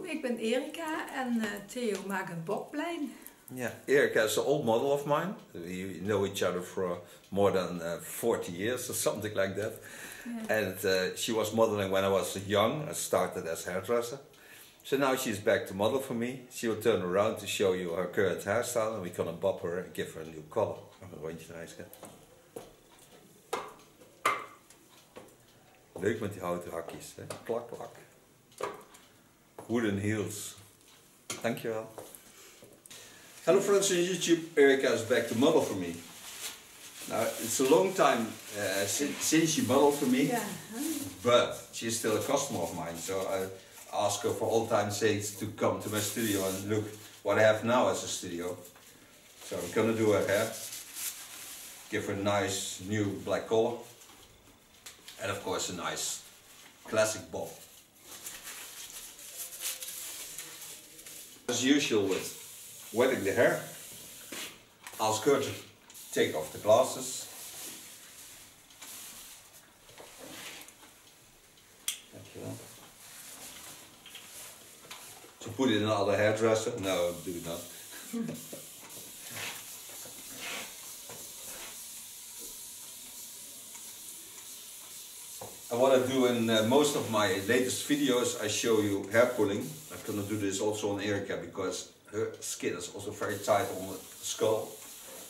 ik ben Erika en Theo maakt een boblijn. Yeah, Erika is an old model of mine. We know each other for more than 40 years or something like that. Yeah. And she was modeling when I was young. I started as hairdresser. So now she's back to model for me. She will turn around to show you her current hairstyle and we're gonna bob her and give her a new color. Een rondje naar huis gaan. Leuk met die houten hakjes, hè? Klak, klak. Wooden heels. Dankjewel. Hello friends on YouTube, Erika is back to model for me. Now it's a long time since she modeled for me, yeah. But she's still a customer of mine, so I ask her for all time's sakes to come to my studio and look what I have now as a studio. So I'm gonna do her hair, give her a nice new black color, and of course a nice classic bob. As usual with wetting the hair, ask her to take off the glasses. To put it in another hairdresser? No, do not. And what I do in most of my latest videos, I show you hair pulling. I'm gonna do this also on Erika because her skin is also very tight on the skull.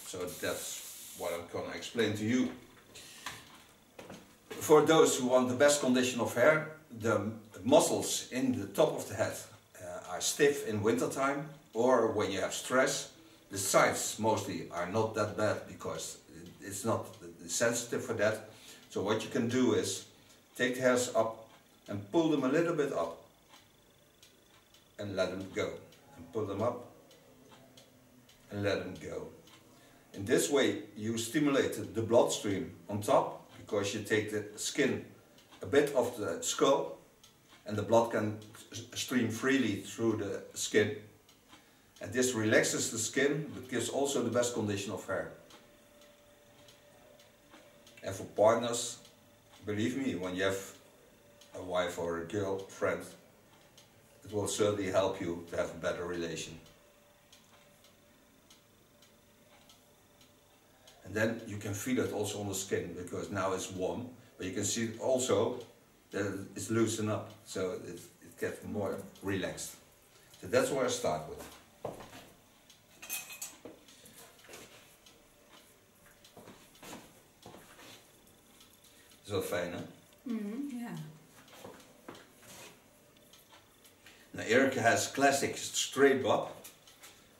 So that's what I'm gonna explain to you. For those who want the best condition of hair, the muscles in the top of the head are stiff in wintertime, or when you have stress. The sides mostly are not that bad because it's not sensitive for that. So what you can do is take the hairs up and pull them a little bit up and let them go. And pull them up and let them go. In this way you stimulate the bloodstream on top because you take the skin a bit off the skull and the blood can stream freely through the skin. And this relaxes the skin but gives also the best condition of hair. And for partners, believe me, when you have a wife or a girlfriend, it will certainly help you to have a better relation. And then you can feel it also on the skin because now it's warm, but you can see also that it's loosened up, so it gets more relaxed. So that's where I start with. Is wel fijn, hè? Yeah. Now Erika has classic straight bob.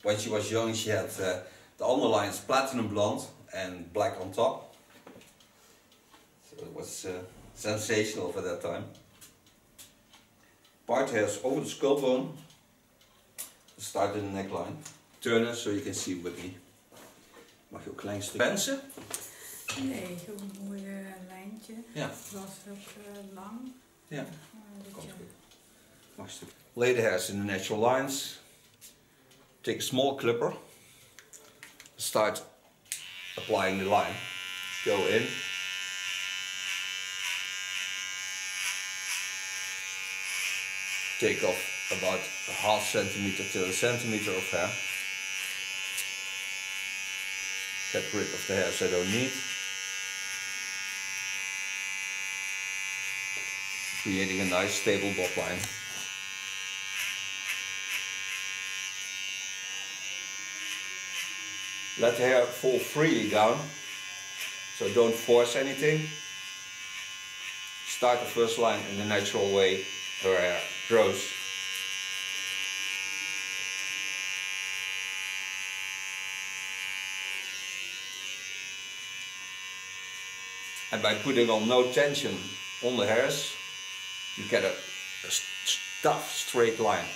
When she was young she had the underlines platinum blonde and black on top. So it was sensational for that time. Part hairs over the skull bone. Start in the neckline. Turn it so you can see with me. Mag je ook een klein stuk pensen? Nee, zo'n mooi lijntje. Ja. Het was ook lang. Ja, komt goed. Mag een stuk. Lay the hairs in the natural lines. Take a small clipper. Start applying the line. Go in. Take off about a half centimeter to a centimeter of hair. Get rid of the hairs I don't need. Creating a nice stable bob line. Let the hair fall freely down, so don't force anything. Start the first line in the natural way her hair grows. And by putting on no tension on the hairs, you get a tough straight line.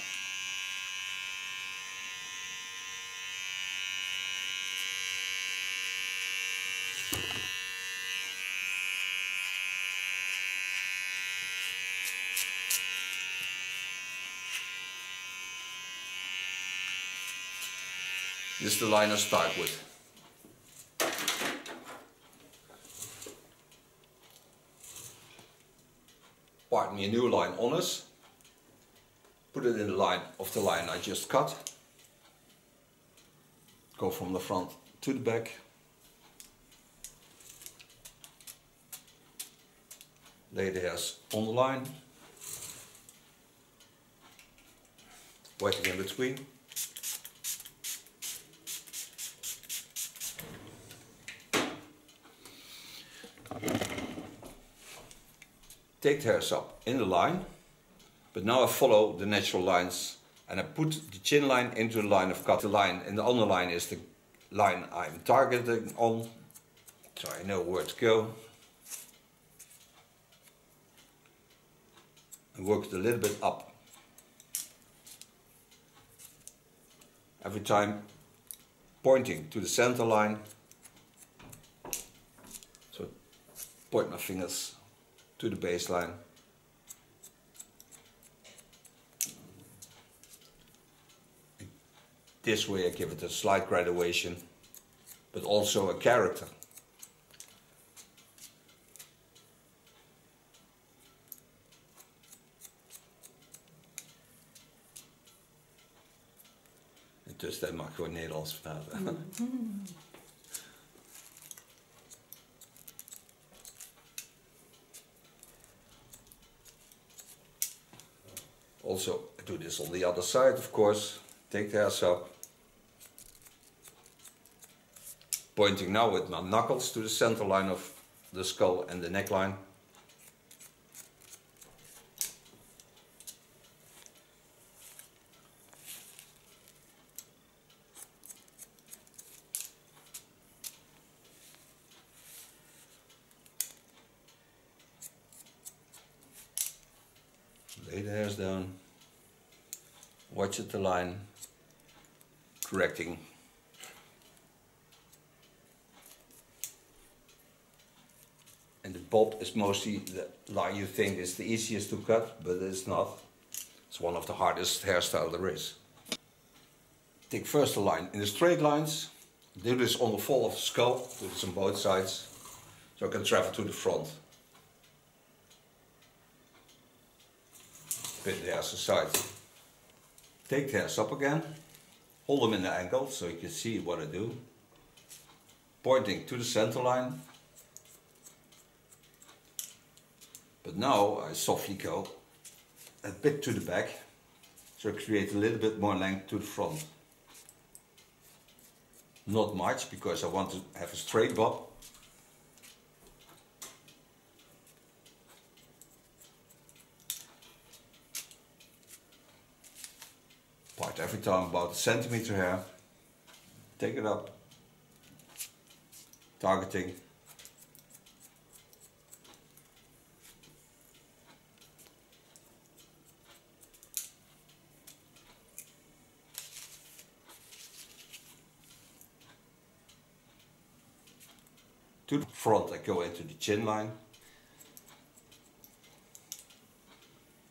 This is the line I start with. Pardon me, a new line on us. Put it in the line of the line I just cut. Go from the front to the back. Lay the hairs on the line. Wetting in between. Take the hairs up in the line, but now I follow the natural lines and I put the chin line into the line of cut. The line and the underline is the line I'm targeting on, so I know where to go. And work it a little bit up. Every time pointing to the center line. So point my fingers to the baseline. This way I give it a slight graduation, but also a character. Dus dat mag gewoon Nederlands praten. Also, I do this on the other side, of course. Take the hairs up. Pointing now with my knuckles to the center line of the skull and the neckline. Lay the hairs down, watch at the line, correcting. And the bob is mostly the line you think is the easiest to cut, but it's not. It's one of the hardest hairstyles there is. Take first the line in the straight lines, do this on the fall of the skull, do this on both sides, so I can travel to the front. Put the hairs aside. Take the hairs up again, hold them in the angle so you can see what I do. Pointing to the center line. But now I softly go a bit to the back, so I create a little bit more length to the front. Not much, because I want to have a straight bob. Part every time about a centimeter hair. Take it up. Targeting. To the front I go into the chin line.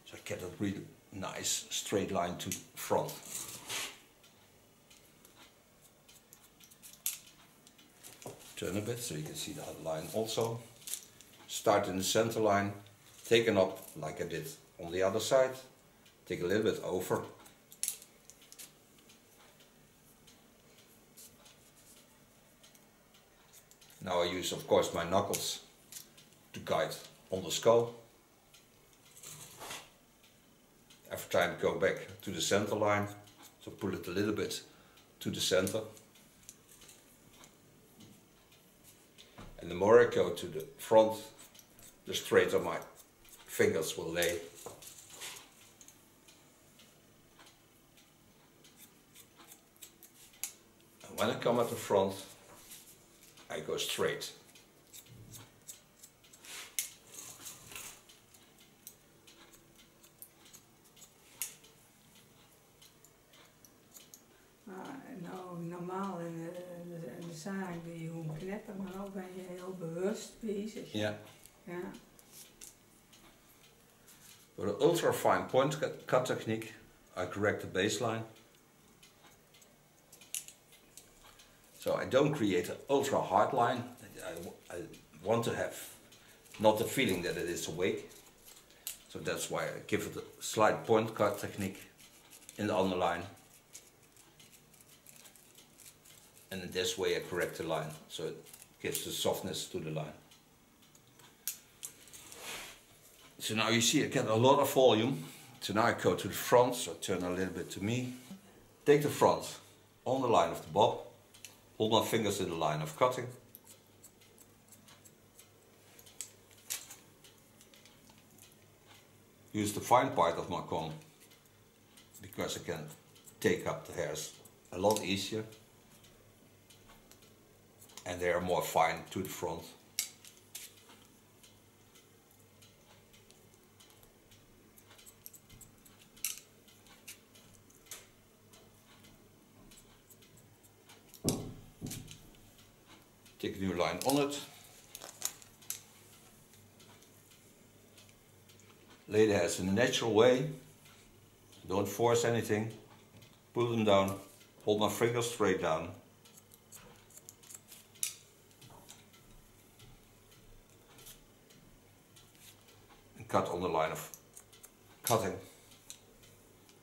So I get a really nice straight line to front. Turn a bit so you can see the other line also. Start in the center line, taken up like I did on the other side. Take a little bit over. Now I use, of course, my knuckles to guide on the skull. Every time go back to the center line, so pull it a little bit to the center. And the more I go to the front, the straighter my fingers will lay. And when I come at the front, I go straight. Nou, normaal in de zaak doe je gewoon knippen, maar nou ben je heel bewust bezig. Ja. Ja. With an ultra fine point cut technique, I correct the baseline. So I don't create an ultra hard line. I want to have not the feeling that it is awake. So that's why I give it a slight point cut technique. in the underline. And in this way I correct the line, so it gives the softness to the line. So now you see I get a lot of volume. So now I go to the front, so turn a little bit to me. Take the front on the line of the bob, hold my fingers in the line of cutting. Use the fine part of my comb, because I can take up the hairs a lot easier. And they are more fine to the front. Take a new line on it. Lay the hairs in a natural way. Don't force anything. Pull them down. Hold my fingers straight down. And cut on the line of cutting,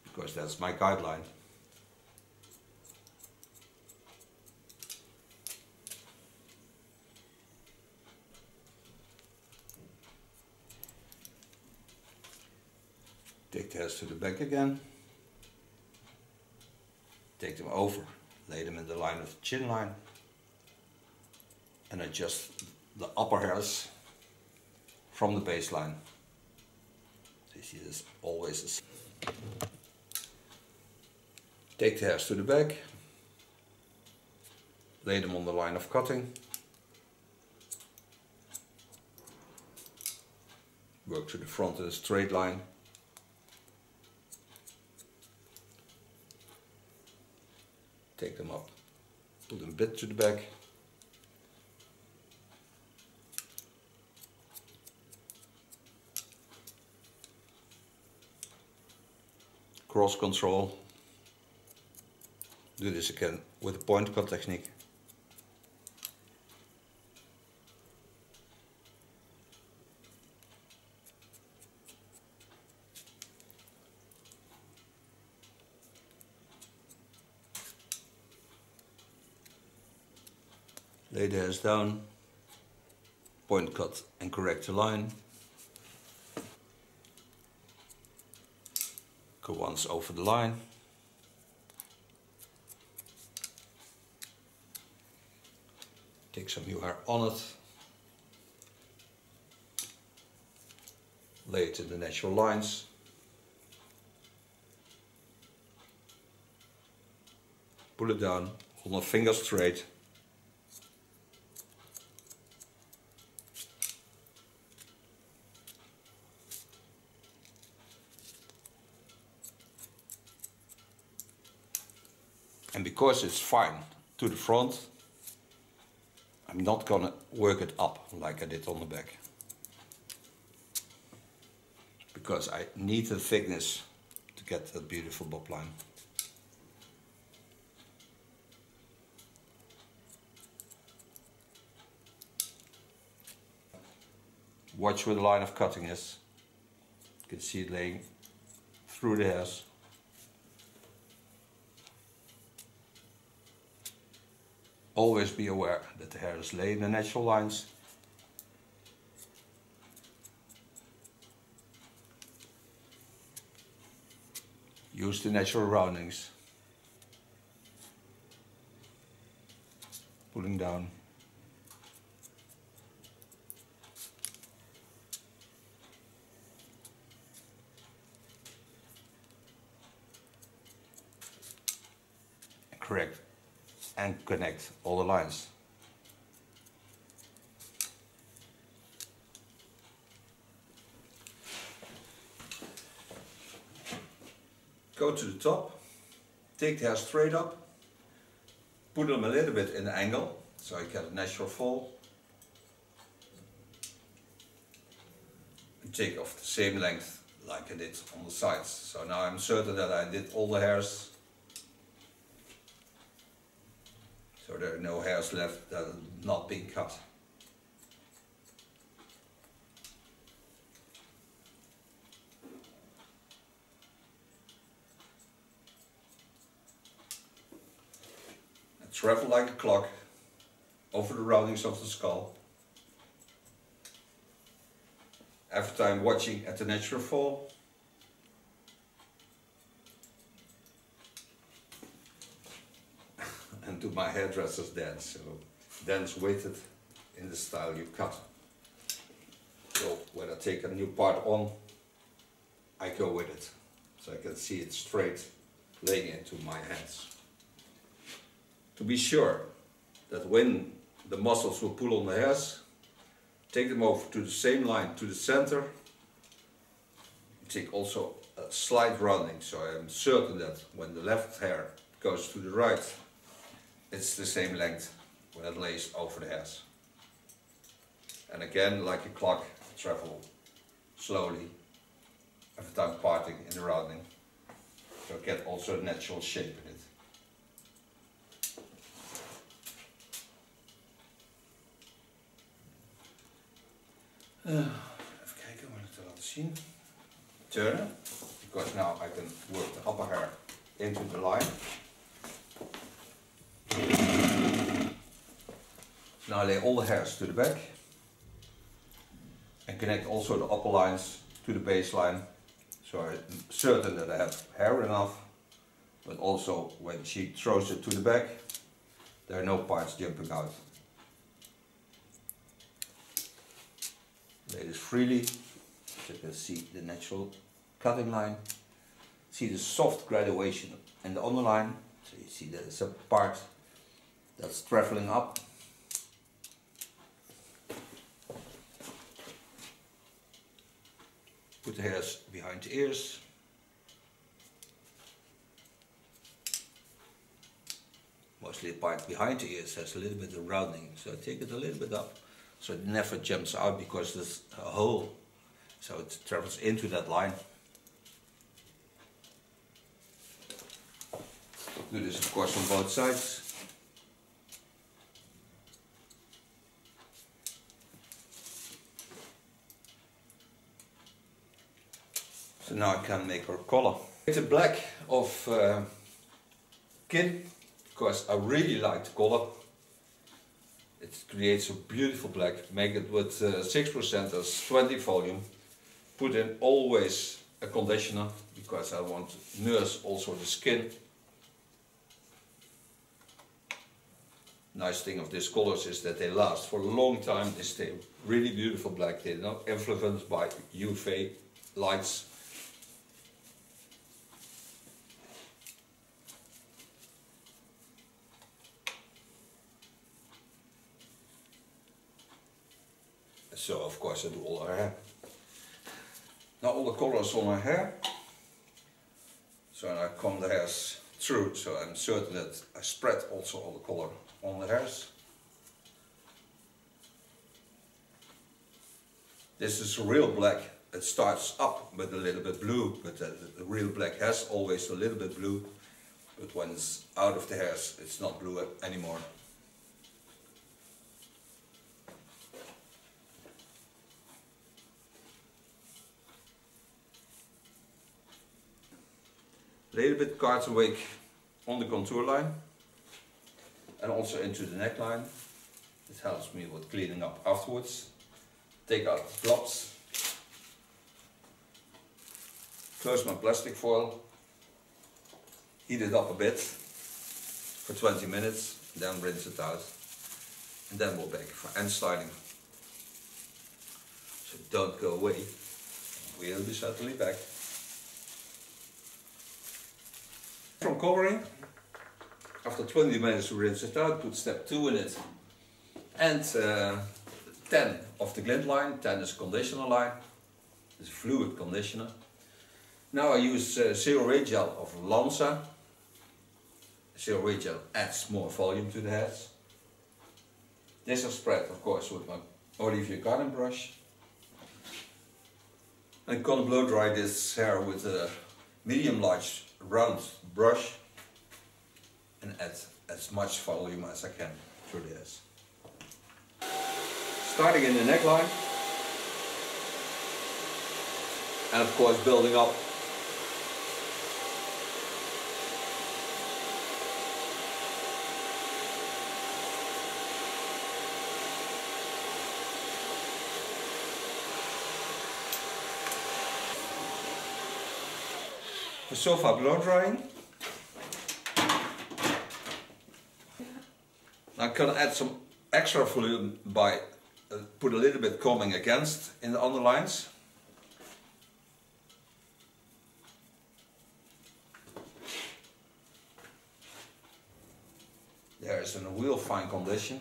because that's my guideline. Take the hairs to the back again. Take them over, lay them in the line of the chin line, and adjust the upper hairs from the baseline. So you see this always the same. Take the hairs to the back, lay them on the line of cutting. Work to the front in a straight line. Take them up, pull them a bit to the back. Cross control. Do this again with a point cut technique. Lay the hairs down, point cut and correct the line. Go once over the line. Take some new hair on it. Lay it in the natural lines. Pull it down, hold my fingers straight. And because it's fine to the front, I'm not gonna work it up like I did on the back. Because I need the thickness to get that beautiful bob line. Watch where the line of cutting is. You can see it laying through the hairs. Always be aware that the hair is laid in the natural lines. Use the natural roundings. Pulling down. Correct. And connect all the lines. Go to the top, take the hair straight up, put them a little bit in an angle so you get a natural fall. And take off the same length like I did on the sides. So now I'm certain that I did all the hairs. So there are no hairs left that are not being cut. travel like a clock over the roundings of the skull. Every time watching at the natural fall. And do my hairdressers dance, so dance with it in the style you cut. So when I take a new part on, I go with it, so I can see it straight laying into my hands. To be sure that when the muscles will pull on the hairs, take them over to the same line to the center. Take also a slight rounding, so I am certain that when the left hair goes to the right, it's the same length when it lays over the hairs. And again, like a clock, travel slowly every time parting in the rounding, so get also a natural shape in it. Even kijken, moet ik het laten zien. Turnen, because now I can work the upper hair into the line. Now I lay all the hairs to the back and connect also the upper lines to the baseline, so I'm certain that I have hair enough, but also when she throws it to the back, there are no parts jumping out. Lay this freely, so you can see the natural cutting line, see the soft graduation in the underline, so you see that it's a part that's traveling up. Put the hairs behind the ears. Mostly the part behind the ears has a little bit of rounding, so I take it a little bit up, so it never jumps out because there's a hole, so it travels into that line. Do this of course on both sides. So now I can make her color. It's a black of skin, because I really like the color. It creates a beautiful black. Make it with 6% as 20 volume. Put in always a conditioner, because I want to nurse also the skin. Nice thing of these colors is that they last for a long time. They stay really beautiful black. They're not influenced by UV lights. So of course I do all her hair. Now all the colors on her hair. So I comb the hairs through, so I'm certain that I spread also all the color on the hairs. This is real black. It starts up with a little bit blue, but the real black has always a little bit blue. But when it's out of the hairs, it's not blue anymore. A little bit cards awake on the contour line and also into the neckline. It helps me with cleaning up afterwards. Take out the flops, close my plastic foil, heat it up a bit for 20 minutes, then rinse it out, and then we're back for end styling. So don't go away, we'll be certainly back. From covering, after 20 minutes to rinse it out, put step 2 in it, and 10 of the glint line. 10 is conditioner line, it's a fluid conditioner. Now I use Zero Weight Gel of Lanza. Zero Weight Gel adds more volume to the heads. This I spread of course with my Olivier garden brush. I'm gonna blow dry this hair with a medium large round brush and add as much volume as I can through this. Starting in the neckline and of course building up. For so far blow drying. I'm gonna add some extra volume by put a little bit combing against in the underlines. There is in a real fine condition.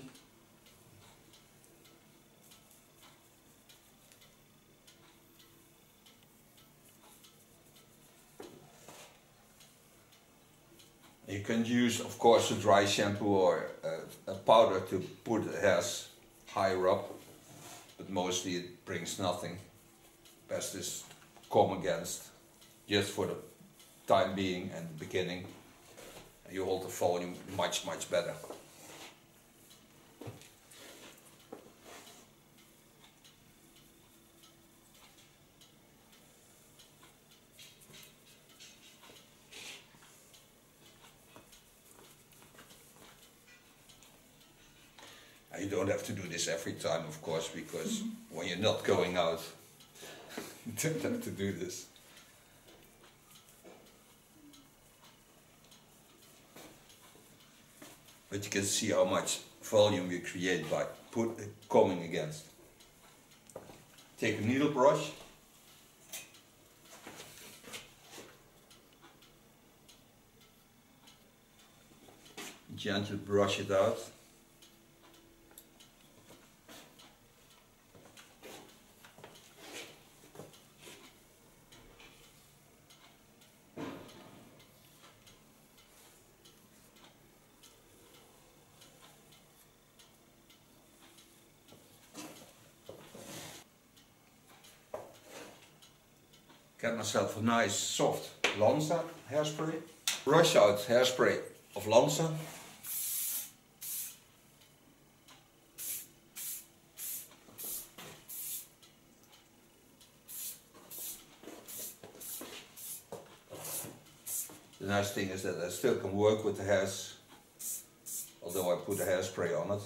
You can use, of course, a dry shampoo or a powder to put the hairs higher up, but mostly it brings nothing. Best is comb against, just for the time being and the beginning. And you hold the volume much better. You don't have to do this every time, of course, because when you're not going out, you don't have to do this. But you can see how much volume you create by combing against. Take a needle brush. Gently brush it out. Get myself a nice soft Lanza hairspray. Brush out hairspray of Lanza. The nice thing is that I still can work with the hairs, although I put a hairspray on it.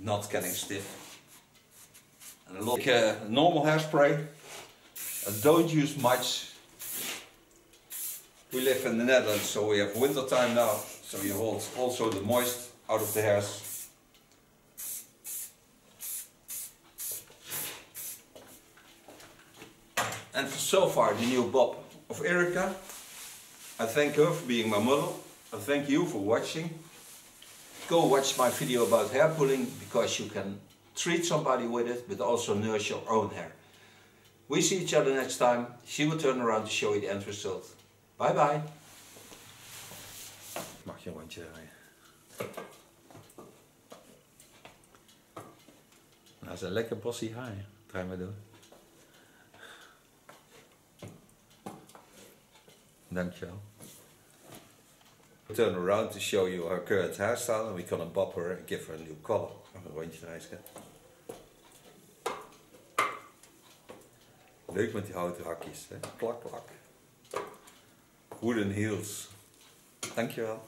Not getting stiff. And like a normal hairspray. Don't use much. We live in the Netherlands, so we have winter time now, so you hold also the moist out of the hairs. And so far the new bob of Erica. I thank her for being my model. I thank you for watching. Go watch my video about hair pulling, because you can treat somebody with it, but also nurse your own hair. We see each other next time. She will turn around to show you the end result. Bye bye. Mag je een rondje rijden? Nou, dat is een lekker bossie haar. Draai maar door. Dankjewel. Turn around to show you her current hairstyle, and we're gonna bob her and give her a new color. Mag een rondje rijden, schat. Leuk met die houten hakjes, hè? Klak, klak. Wooden heels. Dankjewel.